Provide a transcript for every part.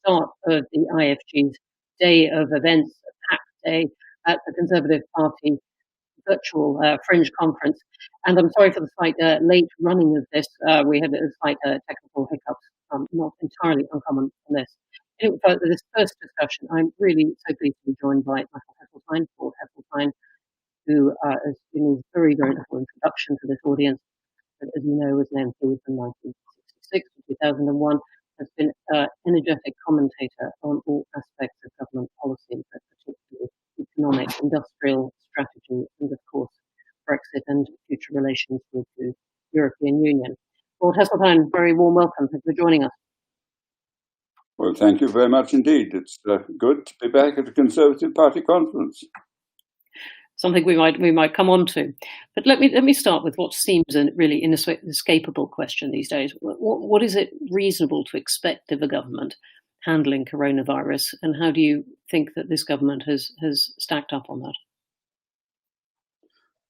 start of the IFG's day of events, a packed day at the Conservative Party virtual fringe conference. And I'm sorry for the slight late running of this. We had a slight technical hiccups, not entirely uncommon on this. Anyway, for this first discussion, I'm really so pleased to be joined by Michael Heseltine, Lord Heseltine, who has given a very, very little introduction to this audience. But as you know, was an MP from 1966 to 2001, has been an energetic commentator on all aspects of government policy, but particularly economic, industrial strategy, and of course, Brexit and future relations with the European Union. Lord Heseltine, very warm welcome. Thank you for joining us. Well, thank you very much indeed. It's good to be back at the Conservative Party conference. Something we might come on to, but let me start with what seems a really inescapable question these days. What is it reasonable to expect of a government handling coronavirus, and how do you think that this government has stacked up on that?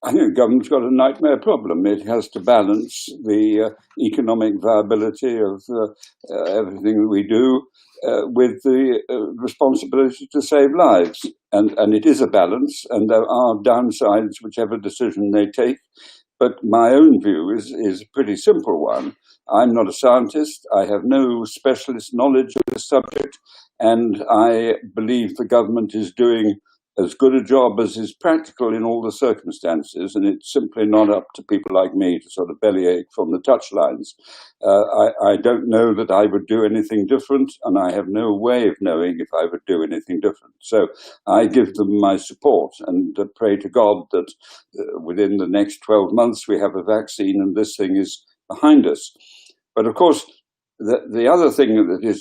I think the government's got a nightmare problem. It has to balance the economic viability of everything that we do with the responsibility to save lives. And it is a balance, and there are downsides whichever decision they take. But my own view is a pretty simple one. I'm not a scientist. I have no specialist knowledge of this subject, and I believe the government is doing as good a job as is practical in all the circumstances, and it's simply not up to people like me to sort of bellyache from the touchlines. I don't know that I would do anything different, and I have no way of knowing if I would do anything different. So I give them my support and pray to God that within the next 12 months we have a vaccine and this thing is behind us. But of course, the other thing that is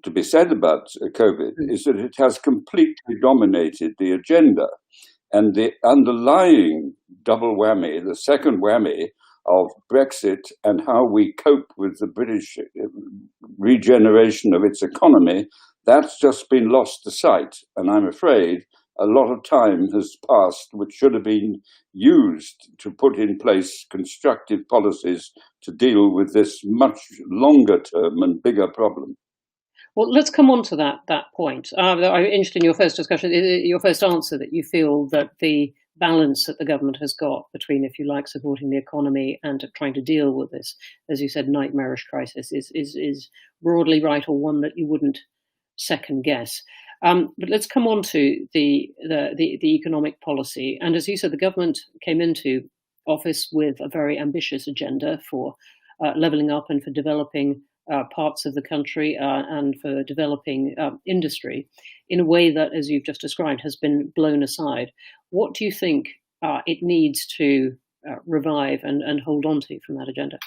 to be said about COVID is that it has completely dominated the agenda, and the underlying double whammy, the second whammy of Brexit and how we cope with the British regeneration of its economy, that's just been lost to sight. And I'm afraid a lot of time has passed which should have been used to put in place constructive policies to deal with this much longer term and bigger problem. Well, let's come on to that point. I'm interested in your first discussion, your first answer, that you feel that the balance that the government has got between, if you like, supporting the economy and trying to deal with this, as you said, nightmarish crisis is broadly right, or one that you wouldn't second guess. But let's come on to the economic policy. And as you said, the government came into office with a very ambitious agenda for levelling up and for developing parts of the country and for developing industry in a way that, as you've just described, has been blown aside. What do you think it needs to revive and hold on to from that agenda?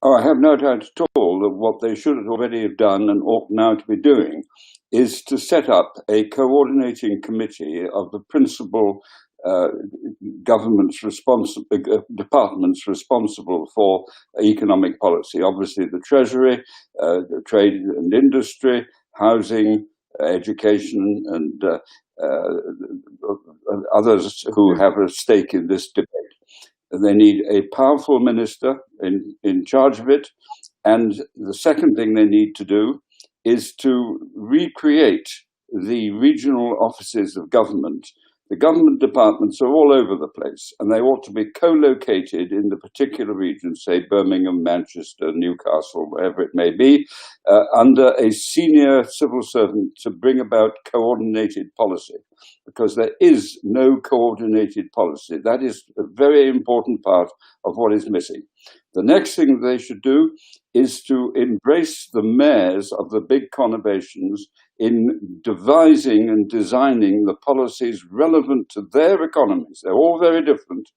Oh, I have no doubt at all that what they should already have done and ought now to be doing is to set up a coordinating committee of the principal departments responsible for economic policy. Obviously, the Treasury, trade and industry, housing, education, and others who have a stake in this debate. They need a powerful minister in charge of it. And the second thing they need to do is to recreate the regional offices of government. The government departments are all over the place, and they ought to be co-located in the particular region, say Birmingham, Manchester, Newcastle, wherever it may be, under a senior civil servant to bring about coordinated policy, because there is no coordinated policy. That is a very important part of what is missing. The next thing they should do is to embrace the mayors of the big conurbations in devising and designing the policies relevant to their economies. They're all very different.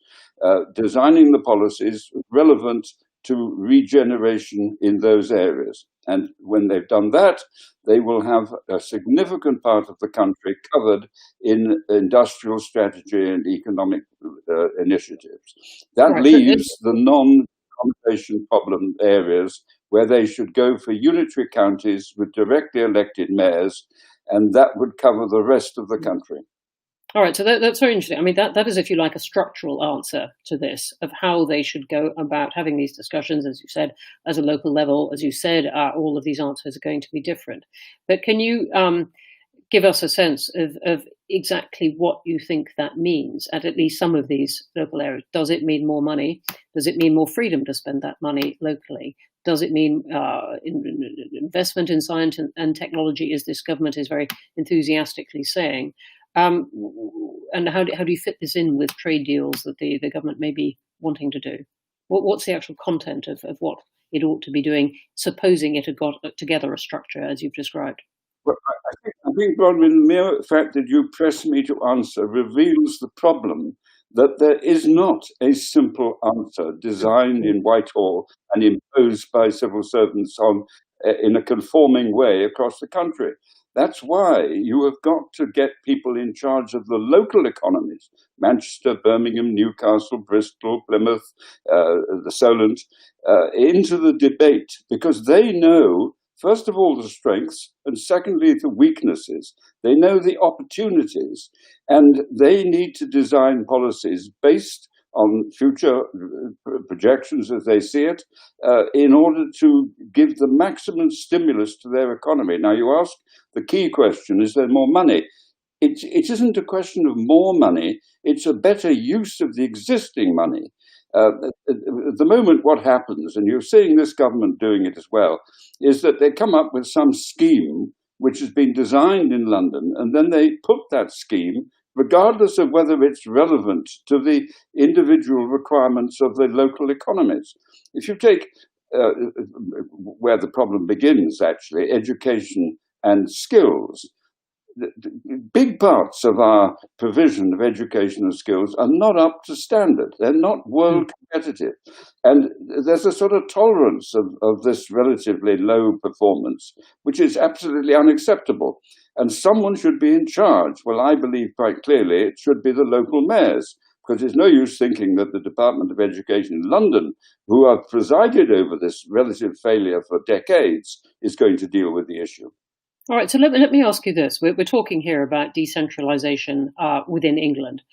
Designing the policies relevant to regeneration in those areas. And when they've done that, they will have a significant part of the country covered in industrial strategy and economic initiatives. That leaves the non-conservation problem areas where they should go for unitary counties with directly elected mayors, and that would cover the rest of the country. All right, so that's very interesting. I mean, that is, if you like, a structural answer to this of how they should go about having these discussions, as you said, as a local level. As you said, all of these answers are going to be different. But can you give us a sense of exactly what you think that means at least some of these local areas? Does it mean more money? Does it mean more freedom to spend that money locally? Does it mean investment in science and technology, as this government is very enthusiastically saying? Um, and how do you fit this in with trade deals that the government may be wanting to do? What's the actual content of what it ought to be doing, supposing it had got together a structure as you've described? Well, I think, Bronwyn, the mere fact that you press me to answer reveals the problem that there is not a simple answer designed in Whitehall and imposed by civil servants in a conforming way across the country. That's why you have got to get people in charge of the local economies, Manchester, Birmingham, Newcastle, Bristol, Plymouth, the Solent, into the debate, because they know, first of all, the strengths, and secondly, the weaknesses. They know the opportunities, and they need to design policies based on future projections as they see it, in order to give the maximum stimulus to their economy. Now, you ask the key question, is there more money? It isn't a question of more money, it's a better use of the existing money. At the moment, what happens, and you're seeing this government doing it as well, is that they come up with some scheme which has been designed in London, and then they put that scheme, regardless of whether it's relevant to the individual requirements of the local economies. If you take where the problem begins, actually, education and skills, big parts of our provision of education and skills are not up to standard. They're not world competitive. And there's a sort of tolerance of this relatively low performance, which is absolutely unacceptable. And someone should be in charge. Well, I believe quite clearly it should be the local mayors, because there's no use thinking that the Department of Education in London, who have presided over this relative failure for decades, is going to deal with the issue. All right, so let me ask you this. We're talking here about decentralisation within England,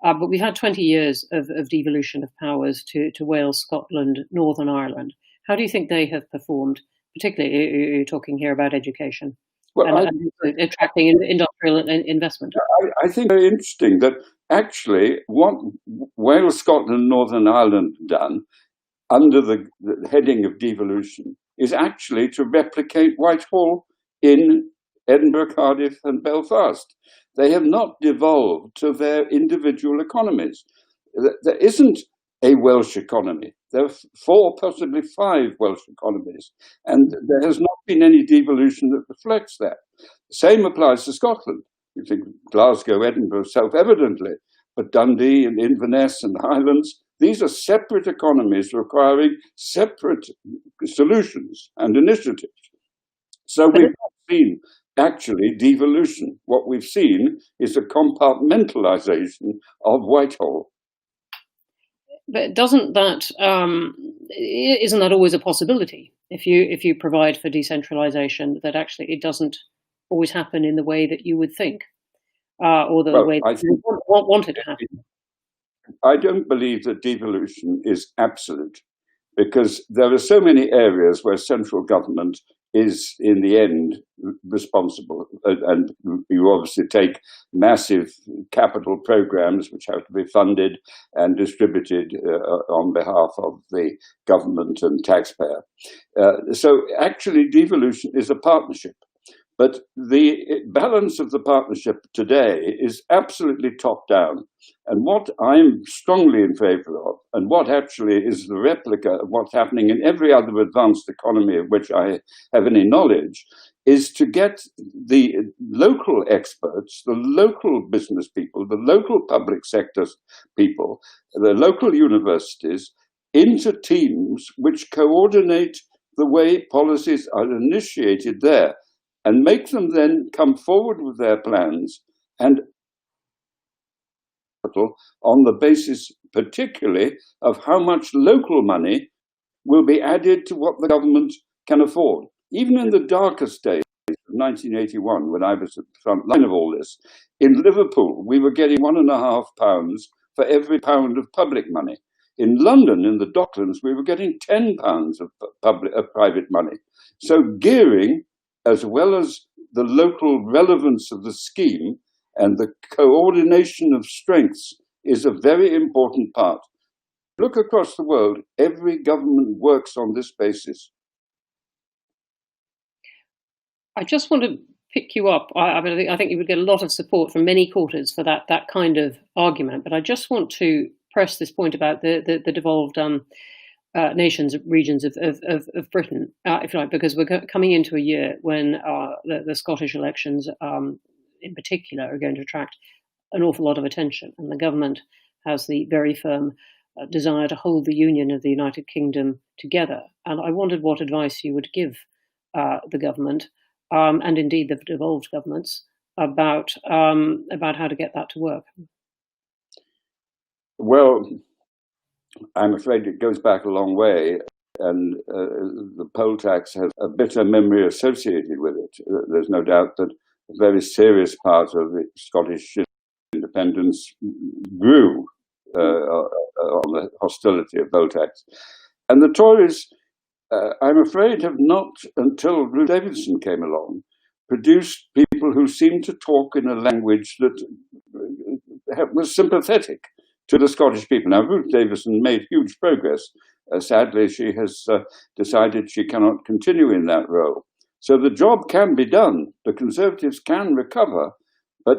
but we've had 20 years of devolution of powers to Wales, Scotland, Northern Ireland. How do you think they have performed? Particularly, you're talking here about education and attracting industrial investment. I think very interesting that actually what Wales, Scotland, and Northern Ireland have done under the heading of devolution is actually to replicate Whitehall in Edinburgh, Cardiff, and Belfast. They have not devolved to their individual economies. There isn't a Welsh economy. There are 4, possibly 5 Welsh economies, and there has not been any devolution that reflects that. The same applies to Scotland. You think Glasgow, Edinburgh, self-evidently, but Dundee and Inverness and Highlands, these are separate economies requiring separate solutions and initiatives. So we've not seen actually devolution. What we've seen is a compartmentalization of Whitehall. But isn't that always a possibility? If you provide for decentralisation, that actually it doesn't always happen in the way that you would think, or the way that you want it to happen. I don't believe that devolution is absolute, because there are so many areas where central government is in the end responsible, and you obviously take massive capital programs which have to be funded and distributed on behalf of the government and taxpayer. So actually devolution is a partnership, but the balance of the partnership today is absolutely top down. And what I'm strongly in favor of, and what actually is the replica of what's happening in every other advanced economy of which I have any knowledge, is to get the local experts, the local business people, the local public sector people, the local universities, into teams which coordinate the way policies are initiated there, and make them then come forward with their plans and on the basis particularly of how much local money will be added to what the government can afford. Even in the darkest days of 1981, when I was at the front line of all this, in Liverpool, we were getting £1.50 for every pound of public money. In London, in the Docklands, we were getting £10 of private money. So gearing, as well as the local relevance of the scheme and the coordination of strengths, is a very important part. Look across the world, every government works on this basis. I just want to pick you up. I think you would get a lot of support from many quarters for that kind of argument. But I just want to press this point about the devolved nations, regions of Britain, if you like, because we're coming into a year when the Scottish elections, in particular, are going to attract an awful lot of attention, and the government has the very firm desire to hold the union of the United Kingdom together. And I wondered what advice you would give the government, and indeed the devolved governments, about how to get that to work. Well, I'm afraid it goes back a long way, and the poll tax has a bitter memory associated with it. There's no doubt that a very serious part of the Scottish independence grew on the hostility of poll tax. And the Tories, I'm afraid, have not, until Ruth Davidson came along, produced people who seemed to talk in a language that was sympathetic to the Scottish people. Now, Ruth Davidson made huge progress. Sadly, she has decided she cannot continue in that role. So the job can be done. The Conservatives can recover, but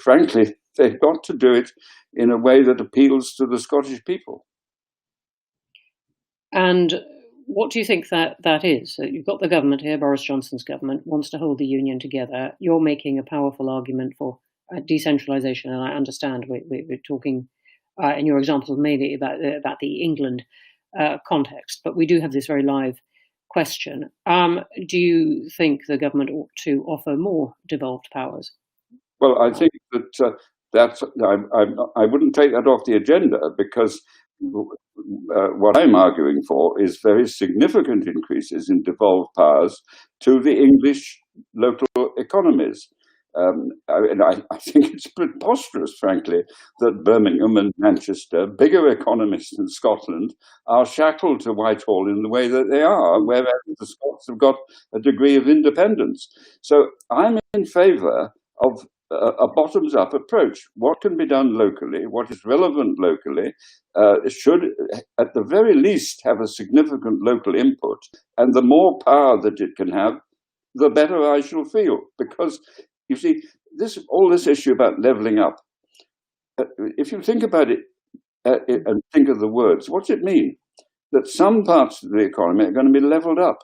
frankly, they've got to do it in a way that appeals to the Scottish people. And what do you think that is? So you've got the government here, Boris Johnson's government, wants to hold the union together. You're making a powerful argument for decentralisation, and I understand we're talking in your examples mainly about the England context, but we do have this very live question. Do you think the government ought to offer more devolved powers? Well, I think that I wouldn't take that off the agenda, because what I'm arguing for is very significant increases in devolved powers to the English local economies. And I think it's preposterous, frankly, that Birmingham and Manchester, bigger economies than Scotland, are shackled to Whitehall in the way that they are, whereas the Scots have got a degree of independence. So I'm in favour of a bottoms-up approach. What can be done locally, what is relevant locally, should at the very least have a significant local input, and the more power that it can have, the better I shall feel. Because, you see, all this issue about levelling up, if you think about it and think of the words, what's it mean? That some parts of the economy are going to be levelled up.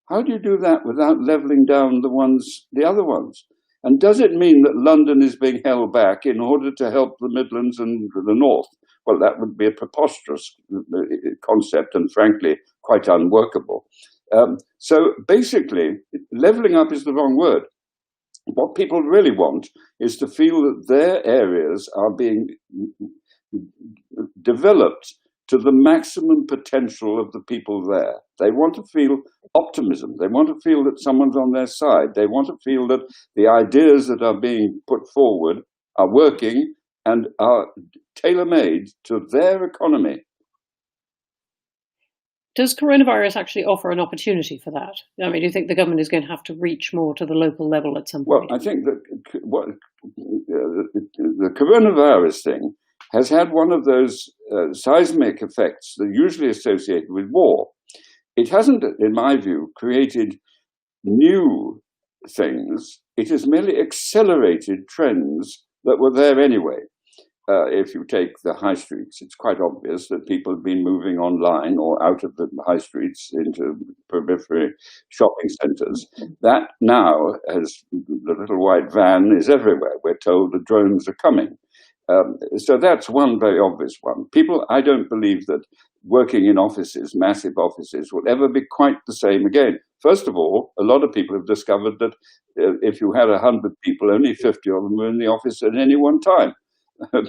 How do you do that without levelling down the other ones? And does it mean that London is being held back in order to help the Midlands and the North? Well, that would be a preposterous concept and, frankly, quite unworkable. So basically, levelling up is the wrong word. What people really want is to feel that their areas are being developed to the maximum potential of the people there. They want to feel optimism. They want to feel that someone's on their side. They want to feel that the ideas that are being put forward are working and are tailor-made to their economy. Does coronavirus actually offer an opportunity for that? I mean, do you think the government is going to have to reach more to the local level at some point? Well, I think that the coronavirus thing has had one of those seismic effects that are usually associated with war. It hasn't, in my view, created new things. It has merely accelerated trends that were there anyway. If you take the high streets, it's quite obvious that people have been moving online or out of the high streets into periphery shopping centres. That now, as the little white van is everywhere, we're told the drones are coming. So that's one very obvious one. People, I don't believe that working in offices, massive offices, will ever be quite the same again. First of all, a lot of people have discovered that if you had 100 people, only 50 of them were in the office at any one time.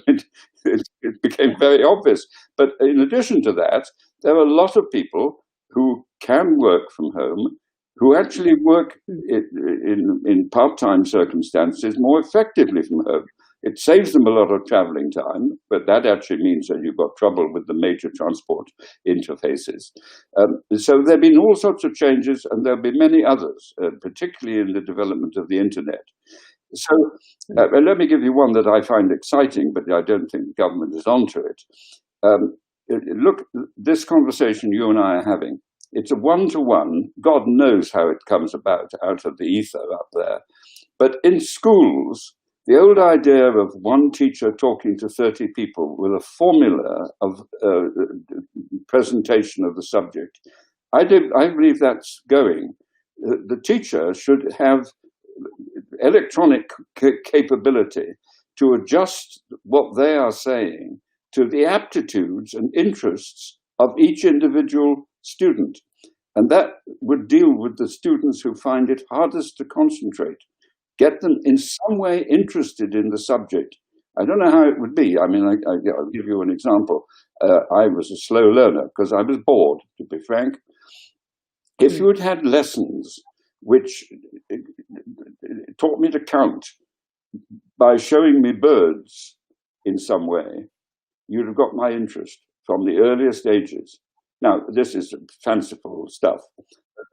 It became very obvious. But in addition to that, there are a lot of people who can work from home who actually work in part-time circumstances more effectively from home. It saves them a lot of traveling time, but that actually means that you've got trouble with the major transport interfaces. So there have been all sorts of changes, and there'll be many others, particularly in the development of the internet. So let me give you one that I find exciting, but I don't think the government is onto it. Look, this conversation you and I are having, it's a one-to-one. God knows how it comes about out of the ether up there. But in schools, the old idea of one teacher talking to 30 people with a formula of presentation of the subject, I believe that's going. The teacher should have electronic capability to adjust what they are saying to the aptitudes and interests of each individual student. And that would deal with the students who find it hardest to concentrate. Get them in some way interested in the subject. I don't know how it would be. I mean, I'll give you an example. I was a slow learner because I was bored, to be frank. If you had lessons which taught me to count by showing me birds in some way, you'd have got my interest from the earliest ages. Now, this is fanciful stuff.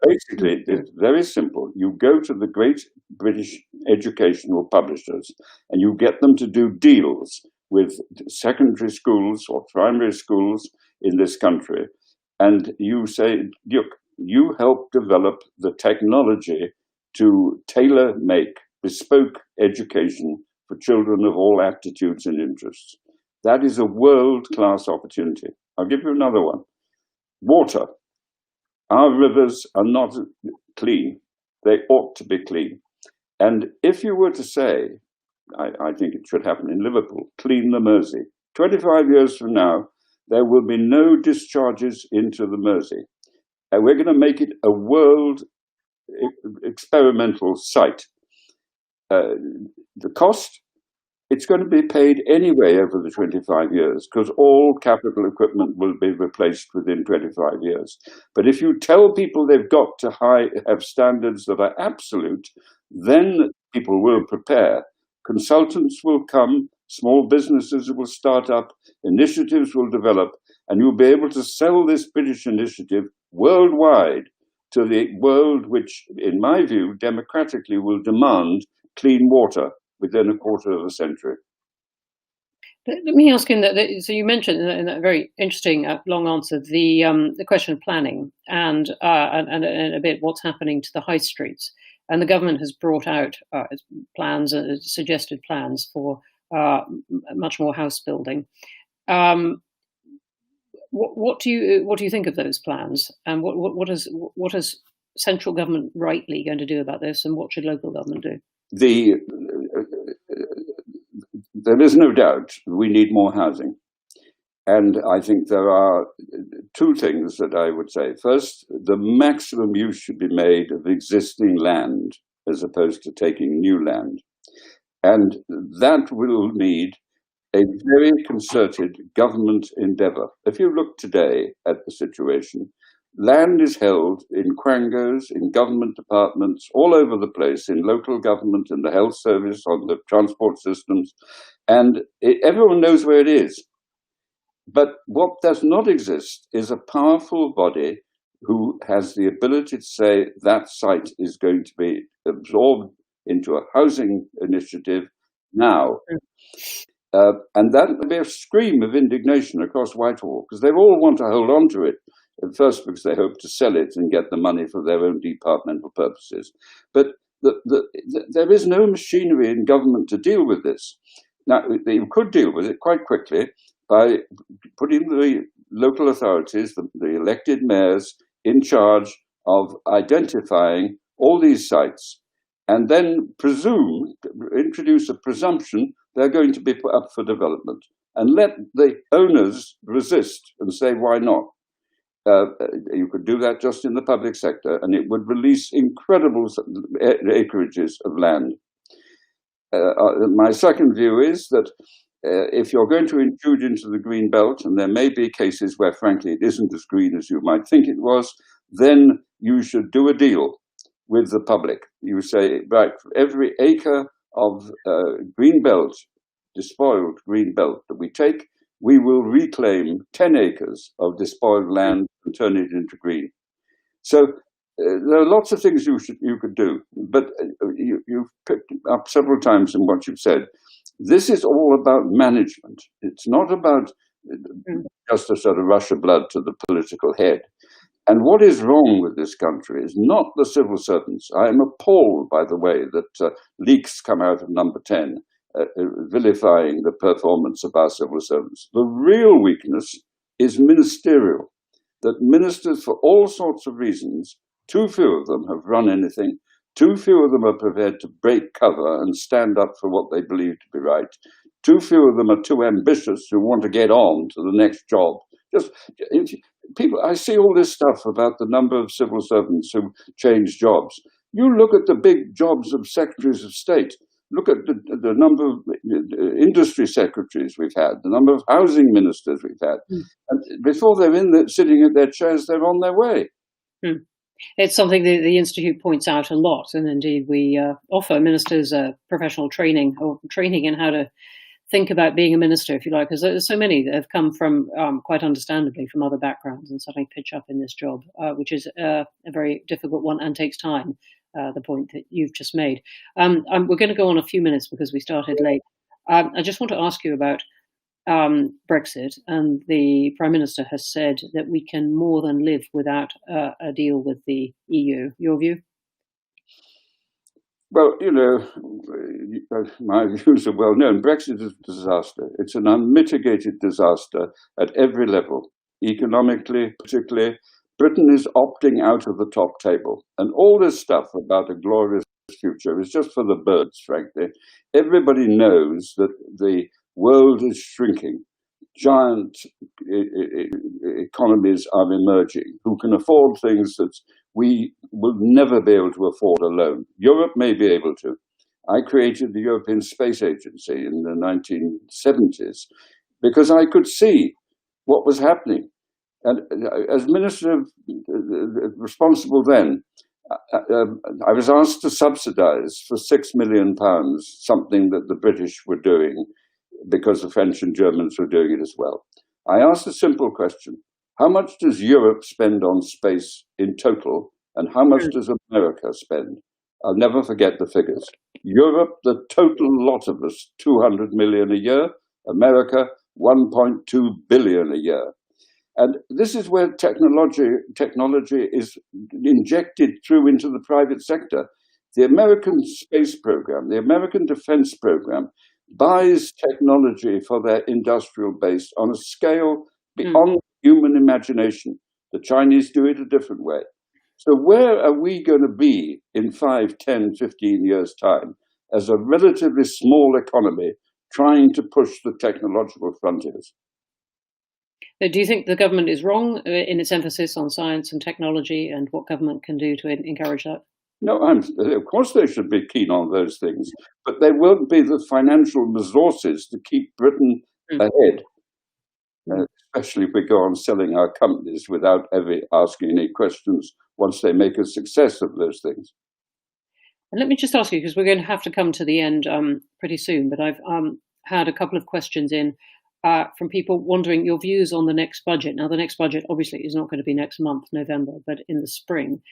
Basically, it's very simple. You go to the great British educational publishers and you get them to do deals with secondary schools or primary schools in this country. And you say, look, you help develop the technology to tailor-make bespoke education for children of all aptitudes and interests. That is a world-class opportunity. I'll give you another one. Water. Our rivers are not clean. They ought to be clean. And if you were to say, I think it should happen in Liverpool, clean the Mersey, 25 years from now, there will be no discharges into the Mersey. And we're going to make it a world experimental site. The cost, it's going to be paid anyway over the 25 years because all capital equipment will be replaced within 25 years. But if you tell people they've got to have standards that are absolute, then people will prepare. Consultants will come, small businesses will start up, initiatives will develop, and you'll be able to sell this British initiative worldwide to the world, which, in my view, democratically will demand clean water within a quarter of a century. Let me ask you that. So you mentioned in that very interesting long answer the question of planning and a bit what's happening to the high streets. And the government has brought out plans, suggested plans for much more house building. What do you think of those plans? And what is central government rightly going to do about this? And what should local government do? There is no doubt we need more housing. And I think there are two things that I would say. First, the maximum use should be made of existing land as opposed to taking new land. And that will need a very concerted government endeavour. If you look today at the situation, land is held in quangos, in government departments, all over the place, in local government, in the health service, on the transport systems, and everyone knows where it is. But what does not exist is a powerful body who has the ability to say that site is going to be absorbed into a housing initiative now. And that will be a scream of indignation across Whitehall, because they all want to hold on to it. At first, because they hope to sell it and get the money for their own departmental purposes. But there is no machinery in government to deal with this. Now, you could deal with it quite quickly by putting the local authorities, the elected mayors, in charge of identifying all these sites and then introduce a presumption they're going to be put up for development and let the owners resist and say, why not? You could do that just in the public sector, and it would release incredible acreages of land. My second view is that if you're going to intrude into the green belt, and there may be cases where, frankly, it isn't as green as you might think it was, then you should do a deal. with the public. You say, right, for every acre of green belt, despoiled green belt that we take, we will reclaim 10 acres of despoiled land and turn it into green. So there are lots of things you could do, but you've picked up several times in what you've said. This is all about management. It's not about just a sort of rush of blood to the political head. And what is wrong with this country is not the civil servants. I am appalled by the way that leaks come out of Number 10, vilifying the performance of our civil servants. The real weakness is ministerial, that ministers, for all sorts of reasons, too few of them have run anything, too few of them are prepared to break cover and stand up for what they believe to be right, too few of them are too ambitious who want to get on to the next job. Just people, I see all this stuff about the number of civil servants who change jobs. You look at the big jobs of secretaries of state. Look at the number of industry secretaries we've had, the number of housing ministers we've had. And before they're sitting at their chairs, they're on their way. It's something that the Institute points out a lot. And indeed, we offer ministers professional training or training in how to think about being a minister, if you like, because there's so many that have come from, quite understandably, from other backgrounds and suddenly pitch up in this job, which is a very difficult one and takes time. The point that you've just made. We're going to go on a few minutes because we started late. I just want to ask you about Brexit, and the Prime Minister has said that we can more than live without a deal with the EU. Your view? Well, you know, my views are well known. Brexit is a disaster. It's an unmitigated disaster at every level, economically, particularly. Britain is opting out of the top table. And all this stuff about a glorious future is just for the birds, frankly. Everybody knows that the world is shrinking. Giant economies are emerging who can afford things that we will never be able to afford alone. Europe may be able to. I created the European Space Agency in the 1970s because I could see what was happening. And as Minister responsible then, I was asked to subsidise for £6 million something that the British were doing because the French and Germans were doing it as well. I asked a simple question. How much does Europe spend on space in total, and how much does America spend? I'll never forget the figures. Europe, the total lot of us, 200 million a year. America, 1.2 billion a year. And this is where technology is injected through into the private sector. The American space program, the American defense program, buys technology for their industrial base on a scale beyond human imagination. The Chinese do it a different way. So where are we going to be in 5, 10, 15 years' time as a relatively small economy trying to push the technological frontiers? Do you think the government is wrong in its emphasis on science and technology, and what government can do to encourage that? No, of course they should be keen on those things, but there won't be the financial resources to keep Britain ahead, especially if we go on selling our companies without ever asking any questions once they make a success of those things. And let me just ask you, because we're going to have to come to the end pretty soon, but I've had a couple of questions in from people wondering your views on the next budget. Now, the next budget obviously is not going to be next month, November, but in the spring,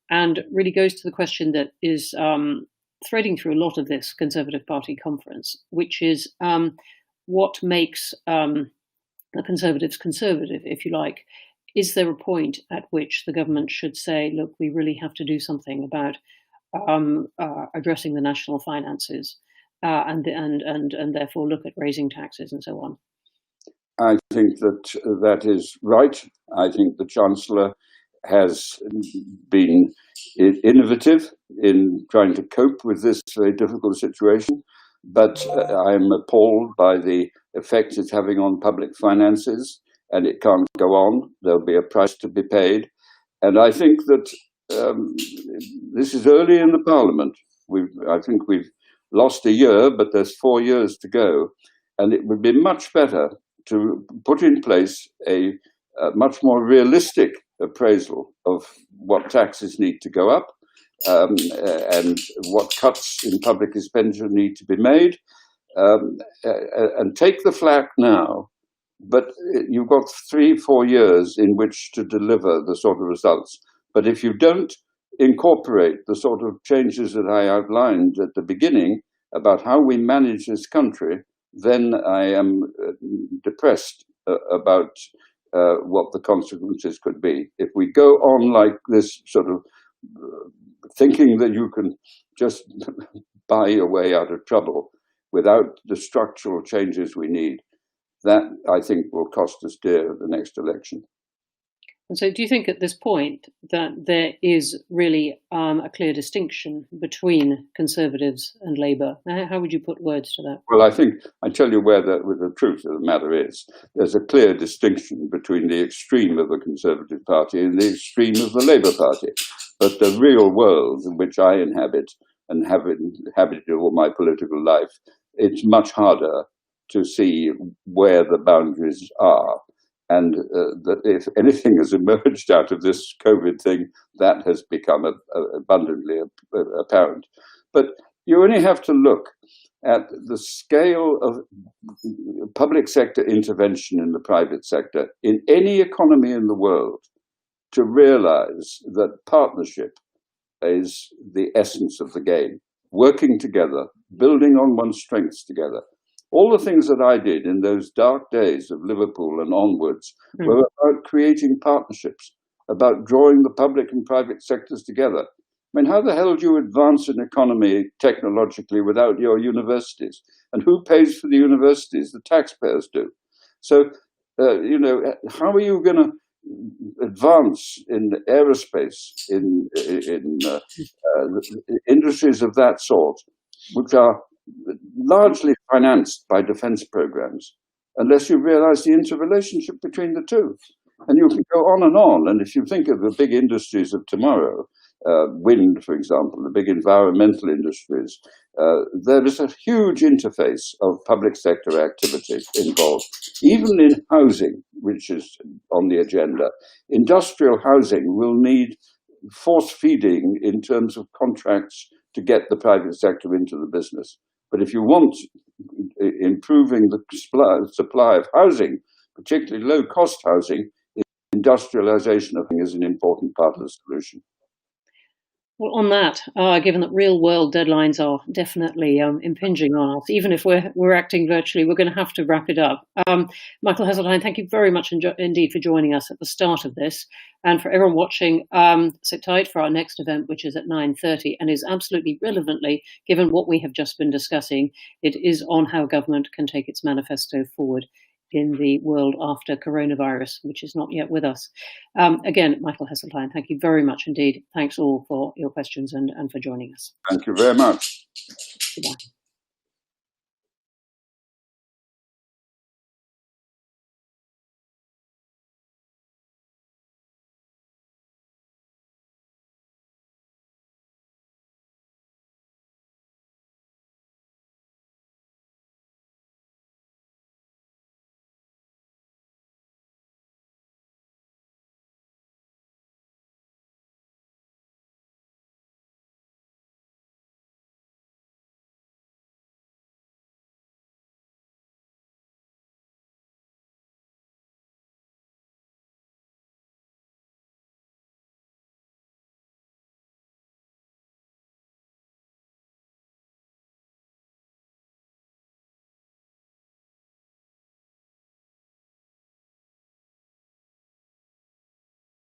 and really goes to the question that is threading through a lot of this Conservative Party conference, which is what makes the Conservatives conservative, if you like. Is there a point at which the government should say, look, we really have to do something about addressing the national finances and therefore look at raising taxes and so on? I think that is right. I think the Chancellor has been innovative in trying to cope with this very difficult situation, but I'm appalled by the effect it's having on public finances, and it can't go on. There'll be a price to be paid. And I think that this is early in the Parliament. I think we've lost a year, but there's 4 years to go. And it would be much better to put in place a much more realistic appraisal of what taxes need to go up and what cuts in public expenditure need to be made, and take the flak now. But you've got 3-4 years in which to deliver the sort of results. But if you don't incorporate the sort of changes that I outlined at the beginning about how we manage this country, then I am depressed about what the consequences could be. If we go on like this, sort of thinking that you can just buy your way out of trouble without the structural changes we need, that, I think, will cost us dear at the next election. And so do you think at this point that there is really a clear distinction between Conservatives and Labour? How would you put words to that? Well, I tell you where the truth of the matter is. There's a clear distinction between the extreme of the Conservative Party and the extreme of the Labour Party. But the real world in which I inhabit and have inhabited all my political life, it's much harder to see where the boundaries are. And that if anything has emerged out of this COVID thing, that has become abundantly apparent. But you only have to look at the scale of public sector intervention in the private sector in any economy in the world to realize that partnership is the essence of the game. Working together, building on one's strengths together. All the things that I did in those dark days of Liverpool and onwards were about creating partnerships, about drawing the public and private sectors together. I mean, how the hell do you advance an economy technologically without your universities? And who pays for the universities? The taxpayers do. So, how are you going to advance in aerospace, in industries of that sort, which are largely financed by defense programs, unless you realize the interrelationship between the two? And you can go on and on. And if you think of the big industries of tomorrow, wind, for example, the big environmental industries, there is a huge interface of public sector activity involved, even in housing, which is on the agenda. Industrial housing will need force feeding in terms of contracts to get the private sector into the business. But if you want improving the supply of housing, particularly low-cost housing, industrialization, I think, is an important part of the solution. Well, on that, given that real-world deadlines are definitely impinging on us, even if we're acting virtually, we're going to have to wrap it up. Michael Heseltine, thank you very much indeed for joining us at the start of this. And for everyone watching, sit tight for our next event, which is at 9:30 and is absolutely relevantly, given what we have just been discussing, it is on how government can take its manifesto forward in the world after coronavirus, which is not yet with us. Again, Michael Heseltine, thank you very much indeed. Thanks all for your questions and for joining us. Thank you very much. Goodbye.